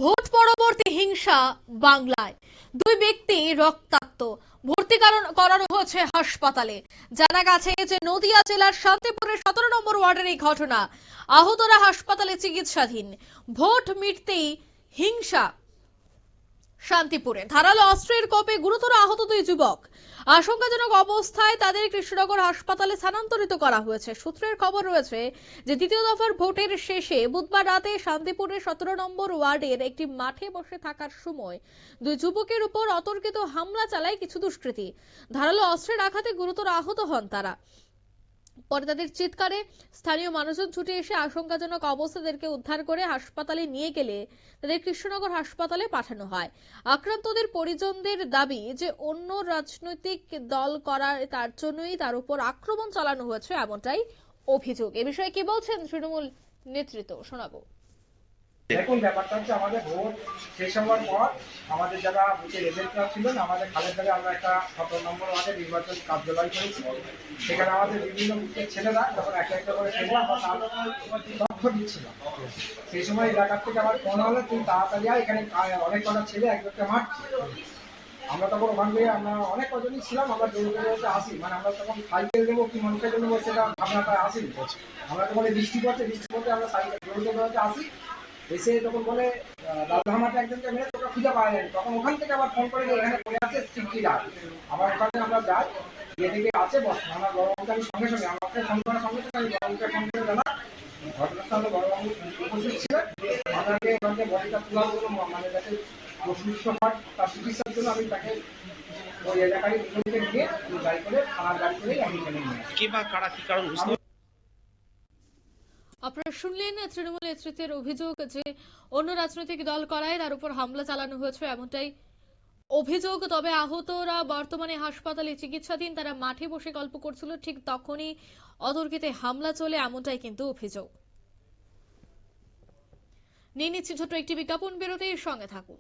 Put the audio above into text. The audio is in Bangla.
ভোট পরবর্তী হিংসা বাংলায়, দুই ব্যক্তি রক্তাক্ত, ভর্তি করানো হয়েছে হাসপাতালে। জানা গেছে যে নদিয়া জেলার শান্তিপুরের 17 নম্বর ওয়ার্ডের এই ঘটনা। আহতরা হাসপাতালে চিকিৎসাধীন। ভোট মিটতেই হিংসা শান্তিপুরে। ধারালো অস্ত্রের কোপে গুরুতর আহত দুই যুবক। আশঙ্কাজনক অবস্থায় তাদের কৃষ্ণনগর হাসপাতালে স্থানান্তরিত করা হয়েছে। সূত্রের খবর রয়েছে যে দ্বিতীয় দফার ভোটের শেষে বুধবার রাতে শান্তিপুরের 17 নম্বর ওয়ার্ডের একটি মাঠে বসে থাকার সময় দুই যুবকের উপর অতর্কিত হামলা চালায় কিছু দুষ্কৃতী। ধারালো অস্ত্রের আঘাতে গুরুতর আহত হন তারা। পরে তাদের চিৎকারে স্থানীয় মানুষজন ছুটে এসে আশঙ্কাজনক অবস্থাদেরকে উদ্ধার করে হাসপাতালে নিয়ে গেলে তাদের কৃষ্ণনগর হাসপাতালে পাঠানো হয়। আক্রান্তদের পরিজনদের দাবি যে অন্য রাজনৈতিক দল করার তার জন্যই তার উপর আক্রমণ চালানো হয়েছে, এমনটাই অভিযোগ। এ বিষয়ে কি বলছেন তৃণমূল নেতৃত্ব, শোনাবো। দেখুন, ব্যাপারটা হচ্ছে আমাদের ভোট শেষ হওয়ার পর আমাদের যারা বুথের এজেন্টরা ছিলেন, আমাদের খালেরদারে আমরা একটা 17 নম্বর ওয়ার্ডে নির্বাচন কার্যালয় করেছি। সেখানে আমাদের বিভিন্ন বুথের ছেলেরা যখন একটা একটা করে ছেলে আমরা তথ্য দিচ্ছিলাম, সেই সময় এলাকার থেকে আমার ফোন হলো, তুমি তাড়াতাড়ি এখানে অনেক কটা ছেলে একজনকে মারছে। আমরা তখন ওখান থেকে আমরা অনেক কজনই ছিলাম, আমরা জোরে আসি, মানে আমরা তখন সাইকেল দেবো কি মানুষের জন্য সেটা ভাবনাটা আসিনি। আমরা তখন বৃষ্টি পড়তে আমরা সাইকেল জোরে আসি, এসে তখন বলে রাজধামাটা একজনকে মেরে তোকে খুঁজে পাওয়া যায়নি। তখন ওখান থেকে আবার ফোন করে এখানে পড়ে আছে সিকিরা। আবার ওখানে আমরা যাই, গিয়ে থেকে আছে বস আমার বড়বাবুকে আমি সঙ্গে সঙ্গে আমাকে ফোন করার সঙ্গে সঙ্গে আমি বড়বাবুকে ফোন করে জানা ঘটনাস্থলে বড়বাবু উপস্থিত ছিলেন। আমাকে ওখানে বডিটা তোলার জন্য মানে যাতে সুস্থ হয় তার চিকিৎসার জন্য আমি তাকে ওই এলাকায় দুজনকে নিয়ে গাড়ি করে থানার গাড়ি করে আমি এখানে নিয়ে আসি। কে বা কারা কি কারণ আপনারা শুনলেন তৃণমূল নেতৃত্বের অভিযোগ যে অন্য রাজনৈতিক দল করায় তার উপর হামলা চালানো হয়েছে, এমনটাই অভিযোগ। তবে আহতরা বর্তমানে হাসপাতালে চিকিৎসাধীন। তারা মাঠে বসে গল্প করছিল, ঠিক তখনই অতর্কিতে হামলা চলে, এমনটাই কিন্তু অভিযোগ। নিয়ে নিচ্ছি ছোট্ট একটি বিজ্ঞাপন বিরতির সঙ্গে থাকুন।